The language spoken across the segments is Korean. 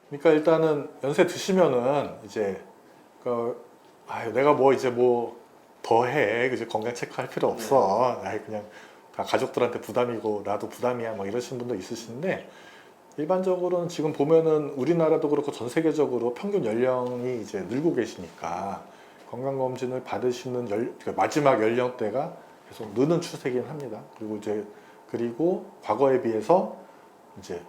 그러니까 일단은 연세 드시면은 이제 내가 뭐 이제 뭐 더 해. 그지 건강 체크할 필요 없어. 그냥 다 가족들한테 부담이고 나도 부담이야. 막 이러시는 분도 있으신데 일반적으로는 지금 보면은 우리나라도 그렇고 전 세계적으로 평균 연령이 이제 늘고 계시니까 건강검진을 받으시는 그러니까 마지막 연령대가 계속 느는 추세긴 합니다. 그리고 과거에 비해서 이제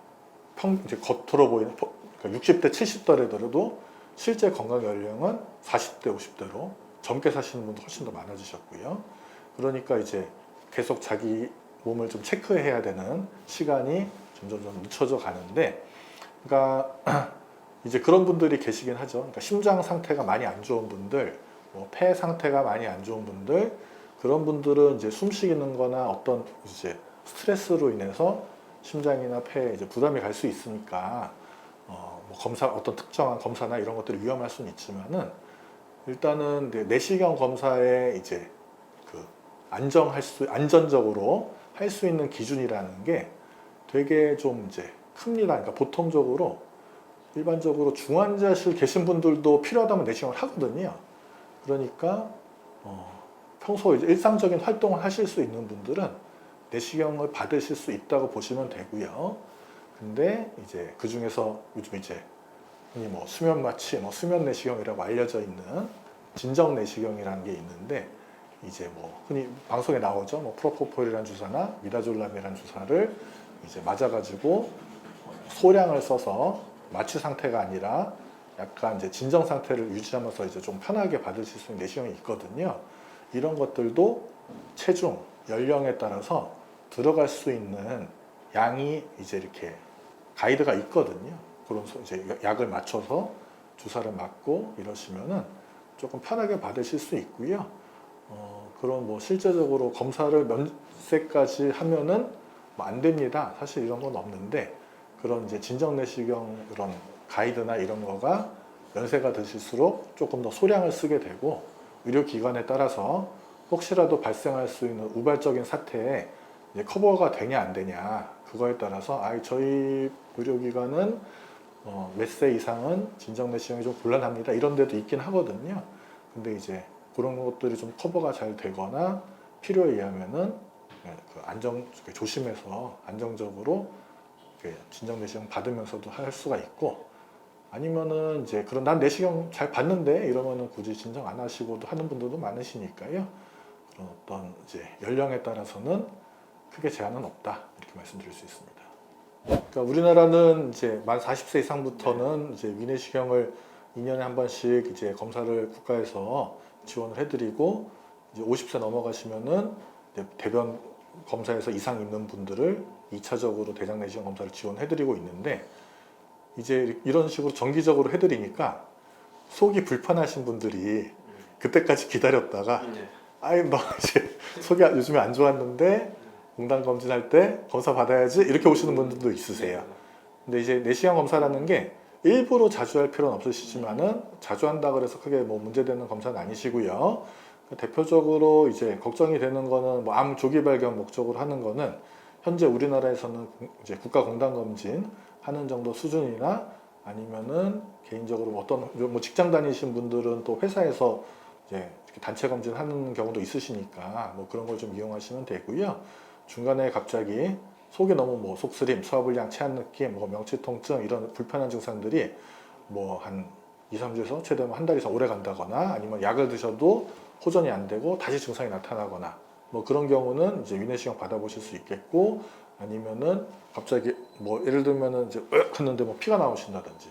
이제 겉으로 보이는 그러니까 60대, 70대더라도 실제 건강 연령은 40대, 50대로 젊게 사시는 분도 훨씬 더 많아지셨고요. 그러니까 이제 계속 자기 몸을 좀 체크해야 되는 시간이 점점 늦춰져 가는데, 그러니까 이제 그런 분들이 계시긴 하죠. 그러니까 심장 상태가 많이 안 좋은 분들, 뭐 폐 상태가 많이 안 좋은 분들, 그런 분들은 이제 숨쉬는 거나 어떤 이제 스트레스로 인해서 심장이나 폐에 이제 부담이 갈 수 있으니까 뭐 어떤 특정한 검사나 이런 것들이 위험할 수는 있지만은 일단은 내시경 검사에 이제 그 안전적으로 할 수 있는 기준이라는 게 되게 좀 이제 큽니다. 그러니까 보통적으로 일반적으로 중환자실 계신 분들도 필요하다면 내시경을 하거든요. 그러니까 평소 이제 일상적인 활동을 하실 수 있는 분들은 내시경을 받으실 수 있다고 보시면 되고요. 근데 이제 그 중에서 요즘 이제 흔히 뭐 수면 마취, 뭐 수면 내시경이라고 알려져 있는 진정 내시경이라는 게 있는데 이제 뭐 흔히 방송에 나오죠. 뭐 프로포폴이라는 주사나 미다졸람이라는 주사를 이제 맞아가지고 소량을 써서 마취 상태가 아니라 약간 이제 진정 상태를 유지하면서 이제 좀 편하게 받으실 수 있는 내시경이 있거든요. 이런 것들도 체중, 연령에 따라서 들어갈 수 있는 양이 이제 이렇게 가이드가 있거든요. 그런 이제 약을 맞춰서 주사를 맞고 이러시면은 조금 편하게 받으실 수 있고요. 그런 뭐 실제적으로 검사를 몇 세까지 하면은 뭐 안 됩니다. 사실 이런 건 없는데 그런 이제 진정 내시경 그런 가이드나 이런 거가 연세가 드실수록 조금 더 소량을 쓰게 되고 의료기관에 따라서 혹시라도 발생할 수 있는 우발적인 사태에 이제 커버가 되냐 안 되냐 그거에 따라서 저희 의료기관은 몇 세 이상은 진정 내시경이 좀 곤란합니다. 이런 데도 있긴 하거든요. 근데 이제 그런 것들이 좀 커버가 잘 되거나 필요에 의하면은 조심해서 안정적으로 진정 내시경 받으면서도 할 수가 있고 아니면은 이제 그런 난 내시경 잘 받는데 이러면은 굳이 진정 안 하시고도 하는 분들도 많으시니까요. 그런 어떤 이제 연령에 따라서는 크게 제한은 없다 이렇게 말씀드릴 수 있습니다. 그러니까 우리나라는 이제 만 40세 이상부터는 이제 위내시경을 2년에 한 번씩 이제 검사를 국가에서 지원을 해드리고 이제 50세 넘어가시면은 대변 검사에서 이상 있는 분들을 2차적으로 대장 내시경 검사를 지원해드리고 있는데 이제 이런 식으로 정기적으로 해드리니까 속이 불편하신 분들이 그때까지 기다렸다가 너 이제 속이 요즘에 안 좋았는데 건강검진할 때 검사 받아야지 이렇게 오시는 분들도 있으세요. 근데 이제 내시경 검사라는 게 일부러 자주 할 필요는 없으시지만은 자주 한다 그래서 크게 뭐 문제되는 검사는 아니시고요. 대표적으로 이제 걱정이 되는 거는 뭐 암 조기 발견 목적으로 하는 거는 현재 우리나라에서는 이제 국가 건강검진 하는 정도 수준이나 아니면은 개인적으로 뭐 직장 다니신 분들은 또 회사에서 이제 단체 검진하는 경우도 있으시니까 뭐 그런 걸 좀 이용하시면 되고요. 중간에 갑자기 속이 너무 뭐 속쓰림, 소화불량, 체한 느낌, 뭐 명치 통증 이런 불편한 증상들이 뭐 한 2, 3주에서 최대한 한 달 이상 오래 간다거나 아니면 약을 드셔도 호전이 안 되고 다시 증상이 나타나거나 뭐 그런 경우는 이제 위내시경 받아보실 수 있겠고 아니면은 갑자기 뭐 예를 들면은 이제 했는데 뭐 피가 나오신다든지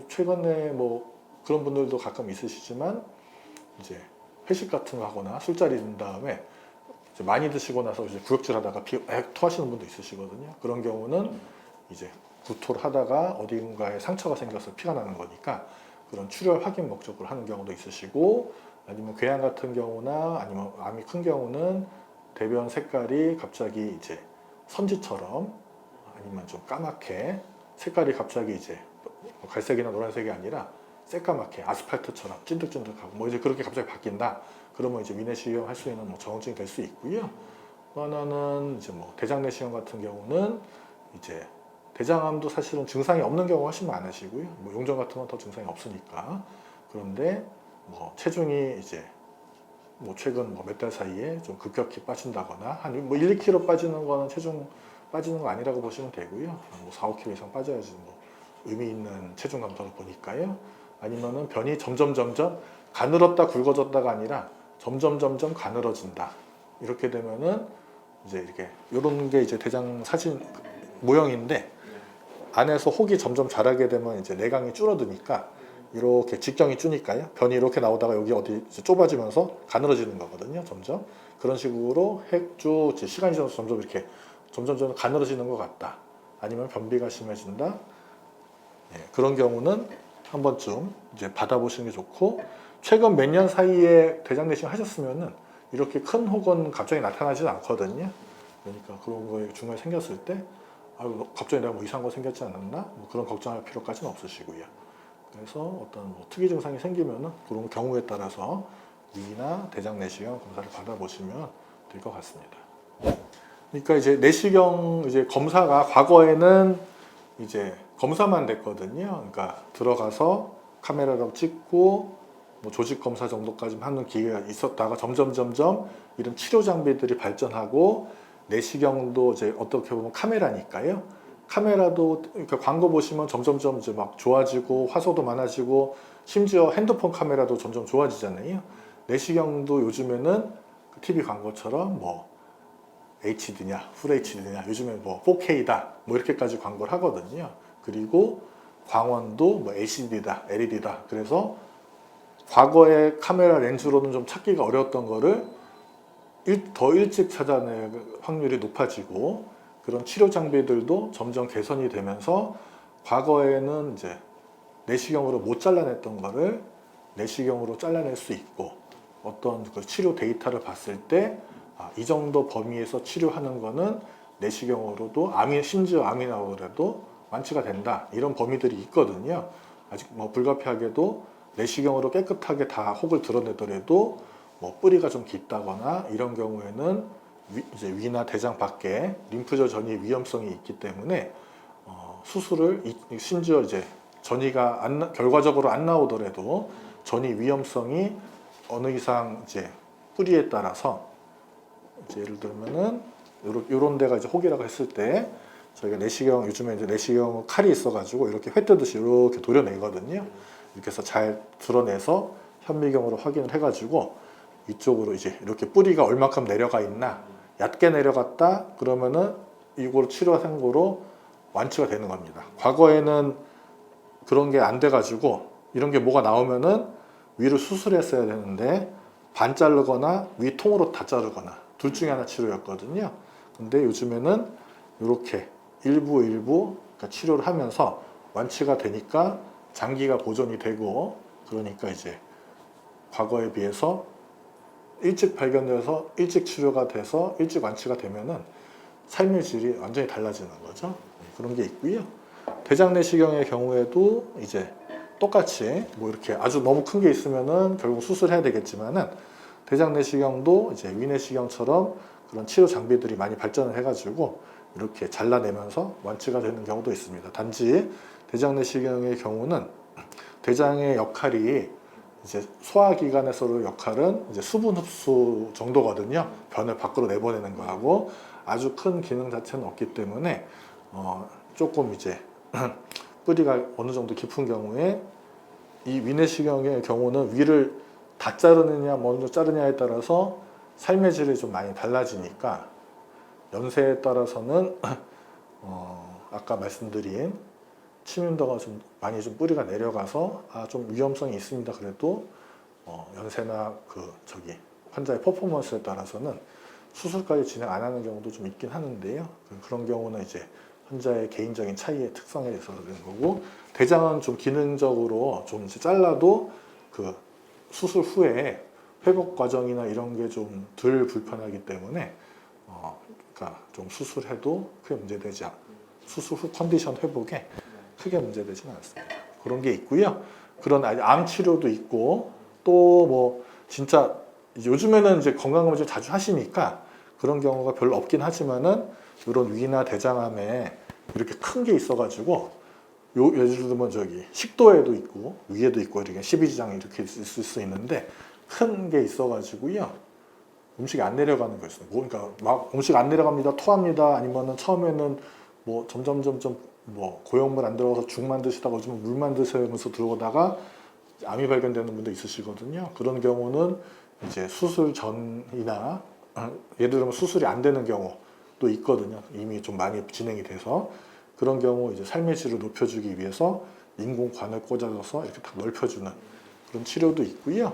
최근에 뭐 그런 분들도 가끔 있으시지만 이제 회식 같은 거 하거나 술자리 든 다음에 이제 많이 드시고 나서 이제 구역질 하다가 토하시는 분도 있으시거든요. 그런 경우는 이제 구토를 하다가 어딘가에 상처가 생겨서 피가 나는 거니까 그런 출혈 확인 목적으로 하는 경우도 있으시고 아니면 궤양 같은 경우나 아니면 암이 큰 경우는 대변 색깔이 갑자기 이제 선지처럼 아니면 좀 까맣게 색깔이 갑자기 이제 갈색이나 노란색이 아니라 새까맣게 아스팔트처럼 찐득찐득하고 뭐 이제 그렇게 갑자기 바뀐다. 그러면 이제 위내시경 할 수 있는 뭐 정후증이 될 수 있고요. 또 하나는 이제 뭐 대장 내시경 같은 경우는 이제 대장암도 사실은 증상이 없는 경우가 훨씬 많으시고요. 뭐 용종 같은 건 더 증상이 없으니까. 그런데 뭐 체중이 이제 뭐 최근 뭐 몇 달 사이에 좀 급격히 빠진다거나 한 뭐 1, 2kg 빠지는 거는 체중 빠지는 거 아니라고 보시면 되고요. 뭐 4, 5kg 이상 빠져야지 뭐 의미 있는 체중 감소를 보니까요. 아니면은 변이 점점 가늘었다 굵어졌다가 아니라 점점 가늘어진다. 이렇게 되면은 이제 이렇게 요런 게 이제 대장 사진 모형인데 안에서 혹이 점점 자라게 되면 이제 내강이 줄어드니까 이렇게 직경이 주니까요. 변이 이렇게 나오다가 여기 어디 좁아지면서 가늘어지는 거거든요. 점점 그런 식으로 쭉 시간이 지나서 점점 이렇게 점점 가늘어지는 것 같다. 아니면 변비가 심해진다. 예, 그런 경우는 한 번쯤 이제 받아보시는 게 좋고, 최근 몇 년 사이에 대장 내시경 하셨으면은 이렇게 큰 혹은 갑자기 나타나지는 않거든요. 그러니까 그런 거에 중간에 생겼을 때 갑자기 내가 뭐 이상한 거 생겼지 않았나? 뭐 그런 걱정할 필요까지는 없으시고요. 그래서 어떤 뭐 특이 증상이 생기면은 그런 경우에 따라서 위나 대장 내시경 검사를 받아보시면 될 것 같습니다. 그러니까 이제 내시경 이제 검사가 과거에는 이제 검사만 됐거든요. 그러니까 들어가서 카메라로 찍고 뭐 조직 검사 정도까지 하는 기계가 있었다가 점점 이런 치료 장비들이 발전하고 내시경도 이제 어떻게 보면 카메라니까요. 카메라도 그러니까 광고 보시면 점점 이제 막 좋아지고 화소도 많아지고 심지어 핸드폰 카메라도 점점 좋아지잖아요. 내시경도 요즘에는 TV 광고처럼 뭐 HD냐, 풀 HD냐, 요즘에 뭐 4K다, 뭐 이렇게까지 광고를 하거든요. 그리고 광원도 뭐 LCD다, LED다. 그래서 과거의 카메라 렌즈로는 좀 찾기가 어려웠던 거를 더 일찍 찾아낼 확률이 높아지고, 그런 치료 장비들도 점점 개선이 되면서 과거에는 이제 내시경으로 못 잘라냈던 거를 내시경으로 잘라낼 수 있고, 어떤 그 치료 데이터를 봤을 때 이 정도 범위에서 치료하는 거는 내시경으로도 심지어 암이 나오더라도 완치가 된다. 이런 범위들이 있거든요. 아직 뭐 불가피하게도 내시경으로 깨끗하게 다 혹을 드러내더라도 뭐 뿌리가 좀 깊다거나 이런 경우에는 이제 위나 대장 밖에 림프절 전이 위험성이 있기 때문에 수술을 심지어 이제 전이가 결과적으로 안 나오더라도 전이 위험성이 어느 이상 이제 뿌리에 따라서 이제 예를 들면은 요런 데가 이제 혹이라고 했을 때 저희가 내시경 요즘에 이제 내시경 칼이 있어가지고 이렇게 회 뜨듯이 이렇게 도려내거든요. 이렇게 해서 잘 드러내서 현미경으로 확인을 해가지고 이쪽으로 이제 이렇게 뿌리가 얼마큼 내려가 있나, 얕게 내려갔다 그러면은 이걸 치료한 거로 완치가 되는 겁니다. 과거에는 그런 게 안 돼가지고 이런 게 뭐가 나오면은 위를 수술했어야 되는데 반 자르거나 위 통으로 다 자르거나 둘 중에 하나 치료였거든요. 근데 요즘에는 이렇게 일부 그러니까 치료를 하면서 완치가 되니까 장기가 보존이 되고, 그러니까 이제 과거에 비해서 일찍 발견돼서 일찍 치료가 돼서 일찍 완치가 되면은 삶의 질이 완전히 달라지는 거죠. 그런 게 있고요. 대장 내시경의 경우에도 이제 똑같이 뭐 이렇게 아주 너무 큰 게 있으면은 결국 수술해야 되겠지만은 대장 내시경도 이제 위내시경처럼 그런 치료 장비들이 많이 발전을 해가지고 이렇게 잘라내면서 완치가 되는 경우도 있습니다. 단지 대장 내시경의 경우는 대장의 역할이 이제 소화기관에서의 역할은 이제 수분 흡수 정도거든요. 변을 밖으로 내보내는 거하고 아주 큰 기능 자체는 없기 때문에 조금 이제 뿌리가 어느 정도 깊은 경우에 이 위내시경의 경우는 위를 다 자르느냐 먼저 자르냐에 따라서 삶의 질이 좀 많이 달라지니까 연세에 따라서는 아까 말씀드린 치민도가 좀 많이 좀 뿌리가 내려가서 좀 위험성이 있습니다. 그래도 연세나 환자의 퍼포먼스에 따라서는 수술까지 진행 안 하는 경우도 좀 있긴 하는데요. 그런 경우는 이제 환자의 개인적인 차이의 특성에 있어서 그런 거고, 대장은 좀 기능적으로 좀 이제 잘라도 그 수술 후에 회복 과정이나 이런 게 좀 덜 불편하기 때문에 그러니까 좀 수술해도 크게 문제되지 수술 후 컨디션 회복에 크게 문제되지는 않습니다. 그런 게 있고요. 그런 암 치료도 있고, 또 뭐 진짜 요즘에는 이제 건강검진 자주 하시니까 그런 경우가 별로 없긴 하지만은 이런 위나 대장암에 이렇게 큰 게 있어가지고 예를 들면 저기 식도에도 있고 위에도 있고 이렇게 12지장이 이렇게 있을 수 있는데 큰 게 있어가지고요. 음식이 안 내려가는 거였어요. 그러니까 막 음식 안 내려갑니다, 토합니다. 아니면은 처음에는 뭐 점점 뭐 고용물 안 들어가서 죽만 드시다가 요즘 물만 드시면서 들어오다가 암이 발견되는 분도 있으시거든요. 그런 경우는 이제 수술 전이나 예를 들면 수술이 안 되는 경우도 있거든요. 이미 좀 많이 진행이 돼서 그런 경우 이제 삶의 질을 높여주기 위해서 인공관을 꽂아줘서 이렇게 딱 넓혀주는 그런 치료도 있고요.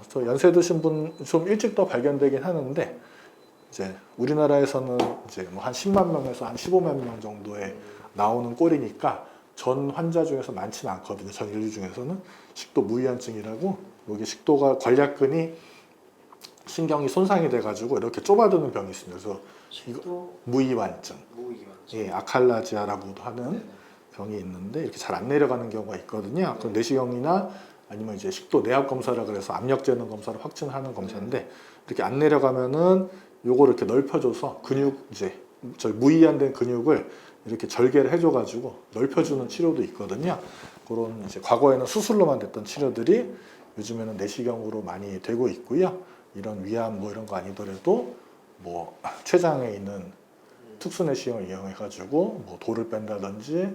저 연세 드신 분 좀 일찍 더 발견되긴 하는데 이제 우리나라에서는 이제 뭐 한 10만 명에서 한 15만 명 정도에 나오는 꼴이니까 전 환자 중에서 많지는 않거든요. 전 인류 중에서는 식도 무이완증이라고 여기 식도가 관략근이 신경이 손상이 돼가지고 이렇게 좁아드는 병이 있습니다. 그래서 이거 무이완증, 예, 아칼라지아라고도 하는 네네. 병이 있는데 이렇게 잘 안 내려가는 경우가 있거든요. 그 내시경이나 아니면 이제 식도 내압 검사라 그래서 압력 재는 검사를 확진하는 검사인데 이렇게 안 내려가면은 요거를 이렇게 넓혀줘서 근육 이제 저희 무이완된 근육을 이렇게 절개를 해줘가지고 넓혀주는 치료도 있거든요. 그런 이제 과거에는 수술로만 됐던 치료들이 요즘에는 내시경으로 많이 되고 있고요. 이런 위암 뭐 이런 거 아니더라도 뭐 췌장에 있는 특수 내시경을 이용해가지고 뭐 돌을 뺀다든지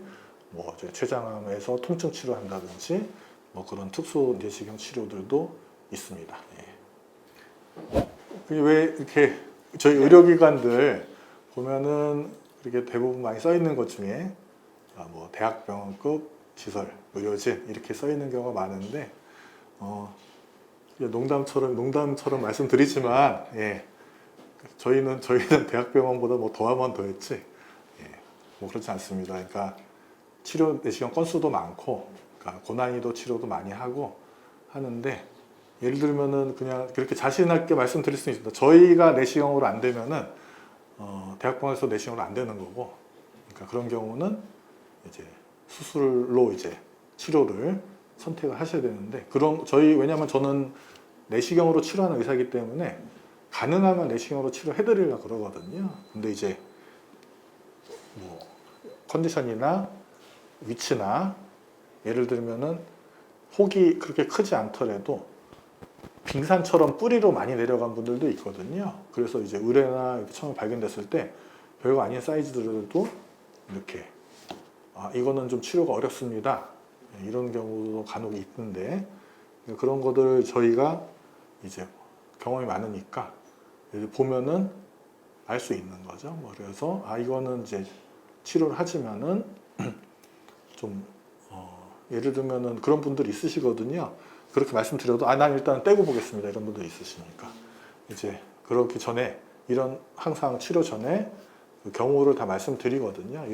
뭐 이제 췌장암에서 통증 치료한다든지 뭐 그런 특수 내시경 치료들도 있습니다. 예. 왜 이렇게 저희 의료기관들 보면은 이렇게 대부분 많이 써 있는 것 중에 뭐 대학병원급 시설, 의료진 이렇게 써 있는 경우가 많은데 농담처럼 말씀드리지만 예. 저희는 대학병원보다 뭐 더하면 더했지 예. 뭐 그렇지 않습니다. 그러니까 치료 내시경 건수도 많고 그러니까 고난이도 치료도 많이 하고 하는데 예를 들면은 그냥 그렇게 자신 있게 말씀드릴 수 있습니다. 저희가 내시경으로 안 되면은 대학병원에서 내시경으로 안 되는 거고, 그러니까 그런 경우는 이제 수술로 이제 치료를 선택을 하셔야 되는데 왜냐하면 저는 내시경으로 치료하는 의사이기 때문에 가능하면 내시경으로 치료해드리려고 그러거든요. 근데 이제 뭐 컨디션이나 위치나 예를 들면은 혹이 그렇게 크지 않더라도 빙산처럼 뿌리로 많이 내려간 분들도 있거든요. 그래서 이제 의뢰나 이렇게 처음에 발견됐을 때 별거 아닌 사이즈들도 이렇게 이거는 좀 치료가 어렵습니다. 이런 경우도 간혹 있는데 그런 것들 저희가 이제 경험이 많으니까 보면은 알 수 있는 거죠. 뭐 그래서 이거는 이제 치료를 하지만은 좀 예를 들면은 그런 분들이 있으시거든요. 그렇게 말씀드려도 난 일단 떼고 보겠습니다. 이런 분들이 있으시니까 이제 그렇기 전에 항상 치료 전에 그 경우를 다 말씀드리거든요.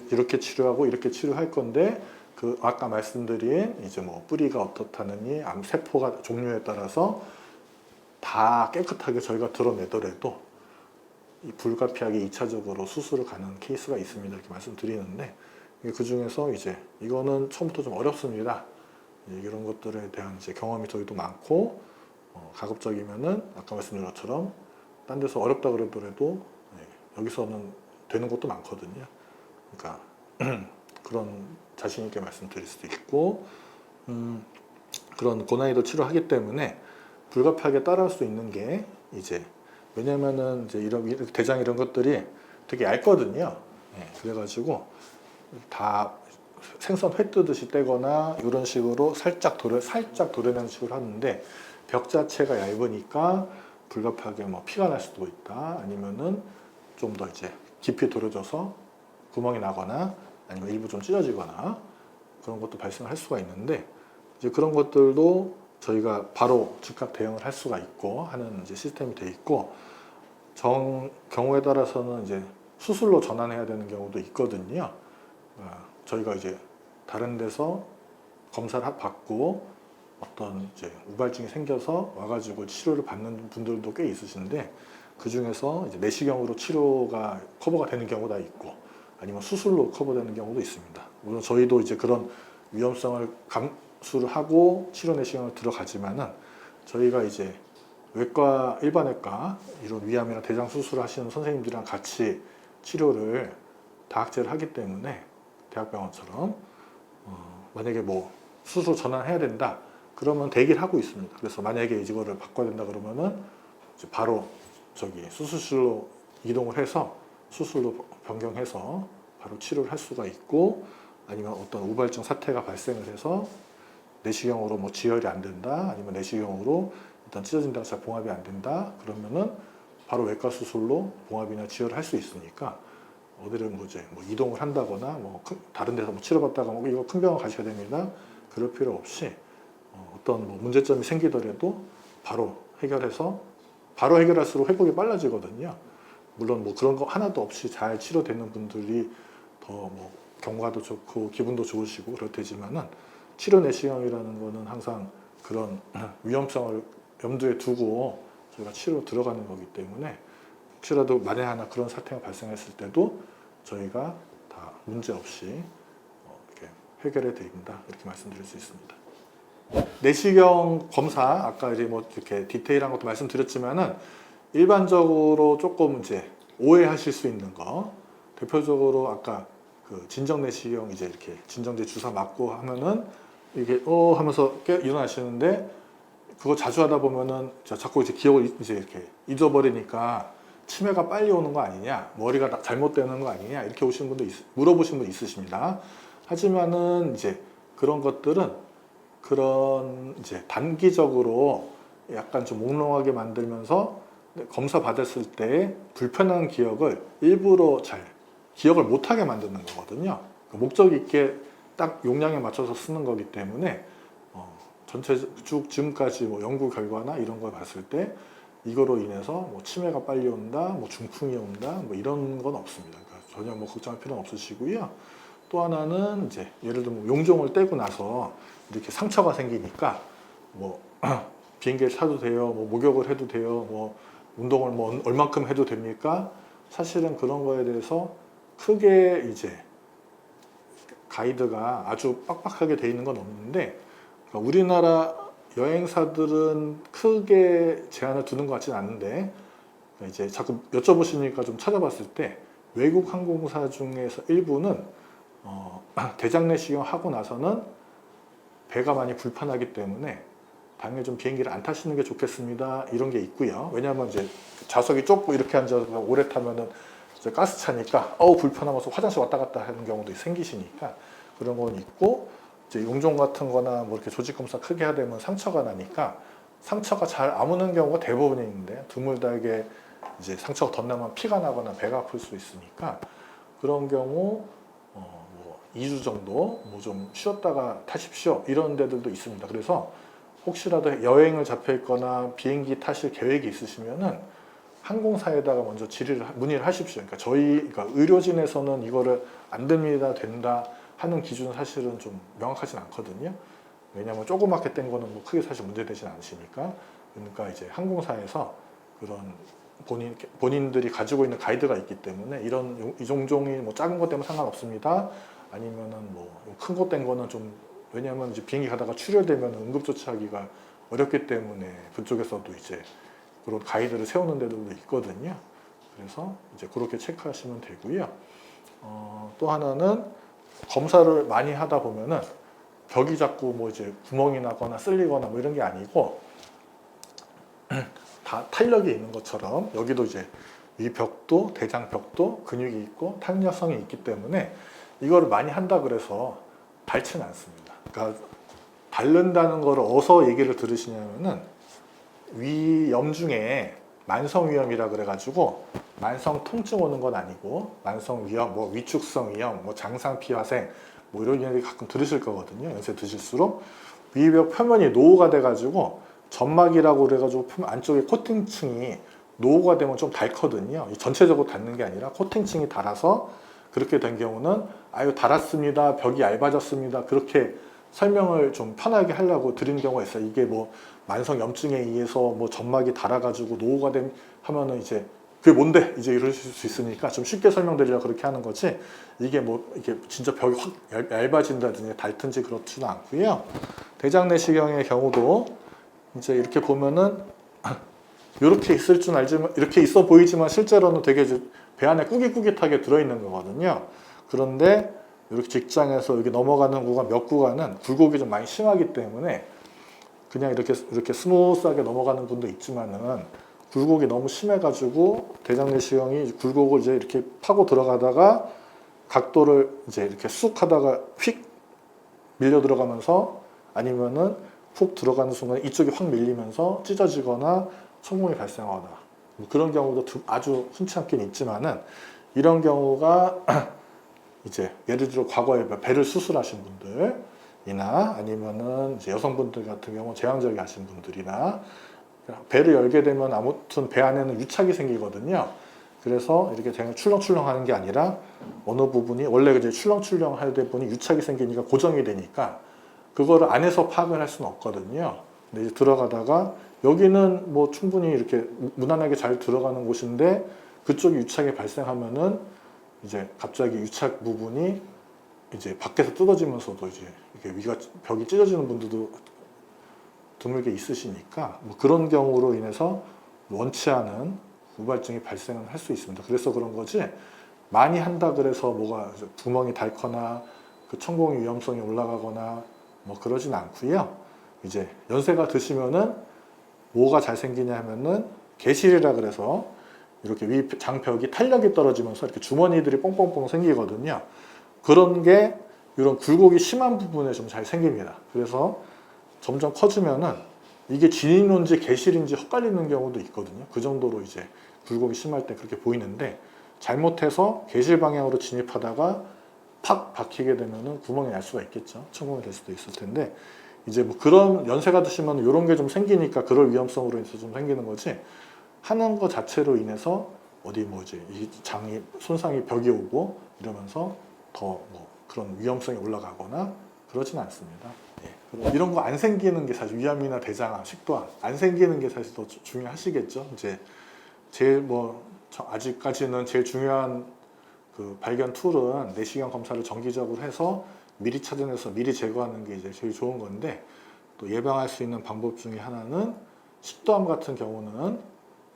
이렇게 치료하고 이렇게 치료할 건데 그 아까 말씀드린 이제 뭐 뿌리가 어떻다느니 암 세포가 종류에 따라서 다 깨끗하게 저희가 드러내더라도 이 불가피하게 2차적으로 수술을 가는 케이스가 있습니다. 이렇게 말씀드리는데 그 중에서 이제 이거는 처음부터 좀 어렵습니다. 이런 것들에 대한 이제 경험이 저희도 많고 가급적이면은 아까 말씀드린 것처럼 딴 데서 어렵다 그러더라도 여기서는 되는 것도 많거든요. 그러니까 그런 자신 있게 말씀드릴 수도 있고 그런 고난이도 치료하기 때문에 불가피하게 따라할 수 있는 게 이제 왜냐면은 이제 이런 대장 이런 것들이 되게 얇거든요. 그래가지고 다 생선 회 뜨듯이 떼거나 이런 식으로 살짝 도려내는 식으로 하는데 벽 자체가 얇으니까 불가피하게 뭐 피가 날 수도 있다. 아니면은 좀 더 이제 깊이 도려져서 구멍이 나거나 아니면 일부 좀 찢어지거나 그런 것도 발생할 수가 있는데 이제 그런 것들도 저희가 바로 즉각 대응을 할 수가 있고 하는 이제 시스템이 돼 있고 경우에 따라서는 이제 수술로 전환해야 되는 경우도 있거든요. 저희가 이제 다른 데서 검사를 받고 어떤 이제 우발증이 생겨서 와가지고 치료를 받는 분들도 꽤 있으신데 그 중에서 이제 내시경으로 치료가 커버가 되는 경우도 있고 아니면 수술로 커버되는 경우도 있습니다. 물론 저희도 이제 그런 위험성을 감수를 하고 치료 내시경을 들어가지만은 저희가 이제 일반외과 이런 위암이나 대장 수술을 하시는 선생님들이랑 같이 치료를 다학제를 하기 때문에 대학병원처럼 만약에 뭐 수술 전환해야 된다 그러면 대기를 하고 있습니다. 그래서 만약에 이거를 바꿔야 된다 그러면은 이제 바로 저기 수술실로 이동을 해서 수술로 변경해서 바로 치료를 할 수가 있고, 아니면 어떤 우발증 사태가 발생을 해서 내시경으로 뭐 지혈이 안 된다, 아니면 내시경으로 일단 찢어진 데가 잘 봉합이 안 된다 그러면은 바로 외과 수술로 봉합이나 지혈을 할 수 있으니까 어디를 뭐 이제 뭐 이동을 한다거나 뭐 다른 데서 뭐 치료받다가 뭐 이거 큰 병원 가셔야 됩니다 그럴 필요 없이 어떤 뭐 문제점이 생기더라도 바로 해결해서 바로 해결할수록 회복이 빨라지거든요. 물론 뭐 그런 거 하나도 없이 잘 치료되는 분들이 더 뭐 경과도 좋고 기분도 좋으시고 그럴 테지만은 치료 내시경이라는 거는 항상 그런 위험성을 염두에 두고 저희가 치료 들어가는 거기 때문에 혹시라도 만에 하나 그런 사태가 발생했을 때도 저희가 다 문제 없이 이렇게 해결해 드린다 이렇게 말씀드릴 수 있습니다. 내시경 검사 아까 이제 뭐 이렇게 디테일한 것도 말씀드렸지만은 일반적으로 조금 이제 오해하실 수 있는 거 대표적으로 아까 그 진정 내시경 이제 이렇게 진정제 주사 맞고 하면은 이게 하면서 일어나시는데 그거 자주 하다 보면은 자꾸 이제 기억을 이제 이렇게 잊어버리니까 치매가 빨리 오는 거 아니냐, 머리가 잘못되는 거 아니냐 이렇게 오시는 분도 물어보시는 분 있으십니다. 하지만은 이제 그런 것들은 그런 이제 단기적으로 약간 좀 몽롱하게 만들면서 검사 받았을 때 불편한 기억을 일부러 잘 기억을 못하게 만드는 거거든요. 목적 있게 딱 용량에 맞춰서 쓰는 거기 때문에 전체 쭉 지금까지 뭐 연구 결과나 이런 걸 봤을 때 이거로 인해서 뭐 치매가 빨리 온다, 뭐 중풍이 온다, 뭐 이런 건 없습니다. 그러니까 전혀 뭐 걱정할 필요는 없으시고요. 또 하나는 이제 예를 들면 용종을 떼고 나서 이렇게 상처가 생기니까 뭐 비행기를 타도 돼요, 뭐 목욕을 해도 돼요, 뭐 운동을 뭐 얼만큼 해도 됩니까? 사실은 그런 거에 대해서 크게 이제 가이드가 아주 빡빡하게 돼 있는 건 없는데 그러니까 우리나라 여행사들은 크게 제한을 두는 것 같지는 않은데 이제 자꾸 여쭤보시니까 좀 찾아봤을 때 외국 항공사 중에서 일부는 대장 내시경 하고 나서는 배가 많이 불편하기 때문에 당연히 좀 비행기를 안 타시는 게 좋겠습니다 이런 게 있고요. 왜냐하면 이제 좌석이 좁고 이렇게 앉아서 오래 타면은 이제 가스 차니까 불편하면서 화장실 왔다 갔다 하는 경우도 생기시니까 그런 건 있고, 이제 용종 같은 거나 뭐 이렇게 조직 검사 크게 하다 보면 상처가 나니까 상처가 잘 아무는 경우가 대부분인데 드물다게 이제 상처가 덧나면 피가 나거나 배가 아플 수 있으니까 그런 경우 뭐 2주 정도 뭐 좀 쉬었다가 타십시오 이런 데들도 있습니다. 그래서 혹시라도 여행을 잡혀 있거나 비행기 타실 계획이 있으시면은 항공사에다가 먼저 문의를 하십시오. 그러니까 그러니까 의료진에서는 이거를 안 됩니다, 된다 하는 기준은 사실은 좀 명확하진 않거든요. 왜냐하면 조그맣게 뗀 거는 뭐 크게 사실 문제되진 않으시니까. 그러니까 이제 항공사에서 그런 본인들이 가지고 있는 가이드가 있기 때문에 이 종종이 뭐 작은 것 때문에 상관없습니다. 아니면은 뭐 큰 것 뗀 거는 좀 왜냐하면 이제 비행기 가다가 출혈되면 응급조치하기가 어렵기 때문에 그쪽에서도 이제 그런 가이드를 세우는 데들도 있거든요. 그래서 이제 그렇게 체크하시면 되고요. 또 하나는 검사를 많이 하다 보면은 벽이 자꾸 뭐 이제 구멍이 나거나 쓸리거나 뭐 이런 게 아니고 다 탄력이 있는 것처럼 여기도 이제 위 벽도 대장 벽도 근육이 있고 탄력성이 있기 때문에 이거를 많이 한다 그래서 닳지는 않습니다. 그러니까 닳는다는 거를 어디서 얘기를 들으시냐면은 위염 중에 만성위염이라 그래가지고 만성 통증 오는 건 아니고 만성위염, 뭐 위축성 위염, 뭐 장상피화생 뭐 이런 얘기 가끔 들으실 거거든요. 연세 드실수록 위벽 표면이 노후가 돼가지고 점막이라고 그래가지고 표면 안쪽에 코팅층이 노후가 되면 좀 닳거든요. 전체적으로 닳는 게 아니라 코팅층이 닳아서 그렇게 된 경우는 아유 닳았습니다, 벽이 얇아졌습니다 그렇게 설명을 좀 편하게 하려고 드리는 경우가 있어요. 이게 뭐 만성 염증에 의해서 뭐 점막이 닳아가지고 노후가 된 하면은 이제 그게 뭔데 이제 이러실 수 있으니까 좀 쉽게 설명드리려고 그렇게 하는 거지 이게 뭐 이게 진짜 벽이 확 얇아진다든지 닳든지 그렇지는 않고요. 대장 내시경의 경우도 이제 이렇게 보면은 이렇게 있을 줄 알지만 이렇게 있어 보이지만 실제로는 되게 배 안에 꾸깃꾸깃하게 들어있는 거거든요. 그런데 이렇게 직장에서 여기 넘어가는 구간 몇 구간은 굴곡이 좀 많이 심하기 때문에 그냥 이렇게 스무스하게 넘어가는 분도 있지만은 굴곡이 너무 심해가지고 대장 내시경이 굴곡을 이제 이렇게 파고 들어가다가 각도를 이제 이렇게 쑥 하다가 휙 밀려 들어가면서 아니면은 훅 들어가는 순간 이쪽이 확 밀리면서 찢어지거나 천공이 발생하거나 뭐 그런 경우도 아주 흔치 않긴 있지만은 이런 경우가 이제 예를 들어 과거에 배를 수술하신 분들이나 아니면은 이제 여성분들 같은 경우 제왕절개 하신 분들이나 배를 열게 되면 아무튼 배 안에는 유착이 생기거든요. 그래서 이렇게 그냥 출렁출렁 하는 게 아니라 어느 부분이 원래 이제 출렁출렁 할 때 보니 유착이 생기니까 고정이 되니까 그거를 안에서 파악을 할 수는 없거든요. 근데 이제 들어가다가 여기는 뭐 충분히 이렇게 무난하게 잘 들어가는 곳인데 그쪽이 유착이 발생하면은 이제 갑자기 유착 부분이 이제 밖에서 뜯어지면서도 이제 이렇게 위가 벽이 찢어지는 분들도 드물게 있으시니까 뭐 그런 경우로 인해서 원치 않은 우발증이 발생을 할 수 있습니다. 그래서 그런 거지 많이 한다 그래서 뭐가 구멍이 닳거나 그 천공의 위험성이 올라가거나 뭐 그러진 않고요. 이제 연세가 드시면은 뭐가 잘 생기냐 하면은 개실이라 그래서 이렇게 위 장벽이 탄력이 떨어지면서 이렇게 주머니들이 뽕뽕뽕 생기거든요. 그런 게 이런 굴곡이 심한 부분에 좀 잘 생깁니다. 그래서 점점 커지면은 이게 진인인지 개실인지 헛갈리는 경우도 있거든요. 그 정도로 이제 굴곡이 심할 때 그렇게 보이는데 잘못해서 개실 방향으로 진입하다가 팍 박히게 되면은 구멍이 날 수가 있겠죠. 천공이 될 수도 있을 텐데 이제 뭐 그런 연세가 드시면 이런 게 좀 생기니까 그럴 위험성으로 인해서 좀 생기는 거지 하는 것 자체로 인해서 어디 뭐 이제 이 장이 손상이 벽이 오고 이러면서 더 뭐 그런 위험성이 올라가거나 그러진 않습니다. 예. 이런 거 안 생기는 게 사실 위암이나 대장암, 식도암 안 생기는 게 사실 더 중요하시겠죠. 이제 제일 뭐 아직까지는 제일 중요한 그 발견 툴은 내시경 검사를 정기적으로 해서 미리 찾아내서 미리 제거하는 게 이제 제일 좋은 건데 또 예방할 수 있는 방법 중에 하나는 식도암 같은 경우는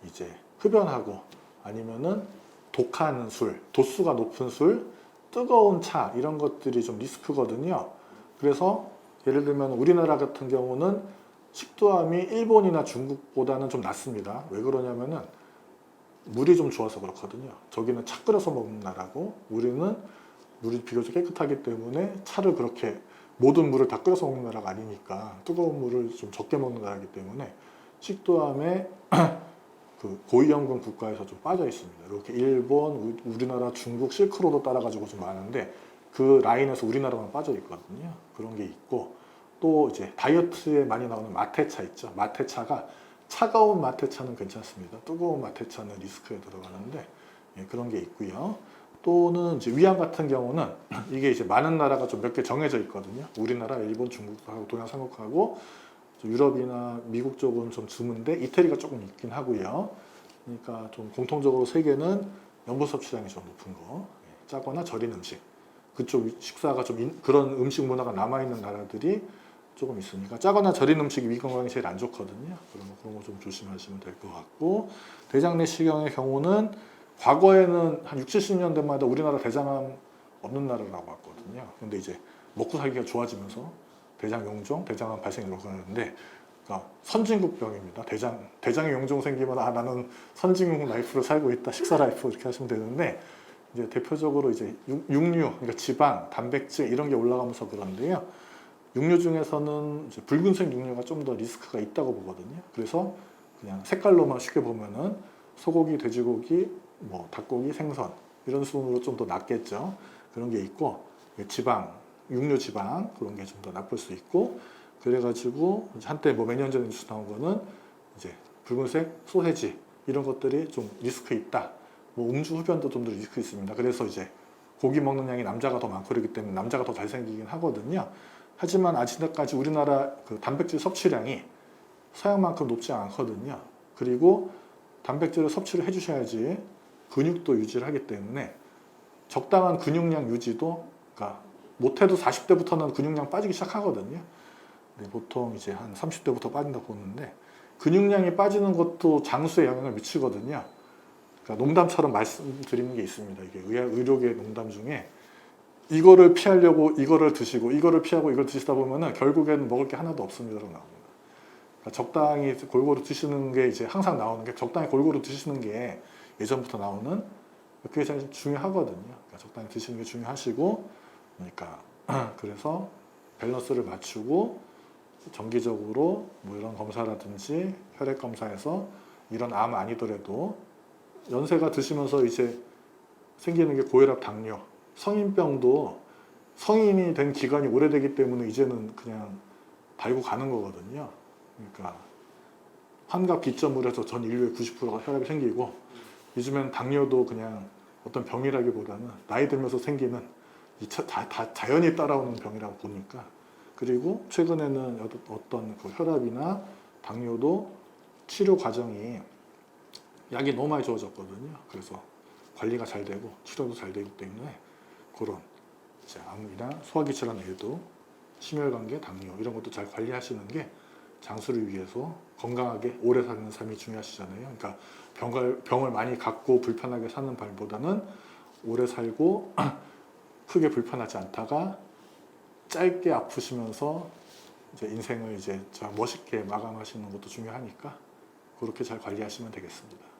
이제 흡연하고 아니면은 독한 술, 도수가 높은 술, 뜨거운 차 이런 것들이 좀 리스크거든요. 그래서 예를 들면 우리나라 같은 경우는 식도암이 일본이나 중국보다는 좀 낫습니다. 왜 그러냐면은 물이 좀 좋아서 그렇거든요. 저기는 차 끓여서 먹는 나라고 우리는 물이 비교적 깨끗하기 때문에 차를 그렇게 모든 물을 다 끓여서 먹는 나라가 아니니까 뜨거운 물을 좀 적게 먹는 나라이기 때문에 식도암에 그 고위험군 국가에서 좀 빠져 있습니다. 이렇게 일본, 우리나라, 중국 실크로드 따라가지고 좀 많은데 그 라인에서 우리나라만 빠져 있거든요. 그런 게 있고 또 이제 다이어트에 많이 나오는 마테차 있죠. 마테차가 차가운 마테차는 괜찮습니다. 뜨거운 마테차는 리스크에 들어가는데 예, 그런 게 있고요. 또는 이제 위암 같은 경우는 이게 이제 많은 나라가 좀 몇 개 정해져 있거든요. 우리나라, 일본, 중국하고 동양 삼국하고 유럽이나 미국 쪽은 좀 드문데 이태리가 조금 있긴 하고요. 그러니까 좀 공통적으로 세계는 염분 섭취량이 좀 높은 거, 예, 짜거나 절인 음식. 그쪽 식사가 좀 그런 음식 문화가 남아있는 나라들이 조금 있으니까 짜거나 절인 음식이 위 건강에 제일 안 좋거든요. 그런 거 좀 조심하시면 될 것 같고 대장 내시경의 경우는 과거에는 한 60, 70년대마다 우리나라 대장암 없는 나라라고 봤거든요. 근데 이제 먹고 살기가 좋아지면서 대장 용종, 대장암 발생이 일어나는데 그러니까 선진국 병입니다. 대장에 용종 생기면 아 나는 선진국 라이프를 살고 있다, 식사 라이프 이렇게 하시면 되는데 이제 대표적으로 이제 육류, 그러니까 지방, 단백질 이런 게 올라가면서 그런데요. 육류 중에서는 이제 붉은색 육류가 좀 더 리스크가 있다고 보거든요. 그래서 그냥 색깔로만 쉽게 보면은 소고기, 돼지고기, 뭐 닭고기, 생선 이런 순으로 좀 더 낫겠죠. 그런 게 있고 지방, 육류 지방 그런 게 좀 더 나쁠 수 있고 그래가지고 한때 뭐 몇 년 전에 뉴스 나온 거는 이제 붉은색 소세지 이런 것들이 좀 리스크 있다. 뭐 음주 흡연도 좀 더 리스크 있습니다. 그래서 이제 고기 먹는 양이 남자가 더 많고 그렇기 때문에 남자가 더 잘생기긴 하거든요. 하지만 아직까지 우리나라 그 단백질 섭취량이 서양만큼 높지 않거든요. 그리고 단백질을 섭취를 해주셔야지 근육도 유지를 하기 때문에 적당한 근육량 유지도 그러니까 못해도 40대부터는 근육량 빠지기 시작하거든요. 근데 보통 이제 한 30대부터 빠진다 보는데 근육량이 빠지는 것도 장수에 영향을 미치거든요. 그러니까 농담처럼 말씀드리는 게 있습니다. 이게 의료계 농담 중에 이거를 피하려고 이거를 드시고 이거를 피하고 이걸 드시다 보면은 결국에는 먹을 게 하나도 없습니다라고 나옵니다. 그러니까 적당히 골고루 드시는 게 이제 항상 나오는 게 적당히 골고루 드시는 게 예전부터 나오는 그게 제일 중요하거든요. 그러니까 적당히 드시는 게 중요하시고 그러니까 그래서 밸런스를 맞추고 정기적으로 뭐 이런 검사라든지 혈액 검사에서 이런 암 아니더라도 연세가 드시면서 이제 생기는 게 고혈압, 당뇨, 성인병도 성인이 된 기간이 오래되기 때문에 이제는 그냥 달고 가는 거거든요. 그러니까 환갑 기점으로 해서 전 인류의 90%가 혈압이 생기고 요즘엔 당뇨도 그냥 어떤 병이라기보다는 나이 들면서 생기는 다 자연히 따라오는 병이라고 보니까 그리고 최근에는 어떤 그 혈압이나 당뇨도 치료 과정이 약이 너무 많이 좋아졌거든요. 그래서 관리가 잘 되고 치료도 잘 되기 때문에 그런 이제 암이나 소화기 질환 외에도 심혈관계, 당뇨 이런 것도 잘 관리하시는 게 장수를 위해서 건강하게 오래 사는 삶이 중요하시잖아요. 그러니까 병을 많이 갖고 불편하게 사는 바보다는 오래 살고 크게 불편하지 않다가 짧게 아프시면서 이제 인생을 이제 멋있게 마감하시는 것도 중요하니까 그렇게 잘 관리하시면 되겠습니다.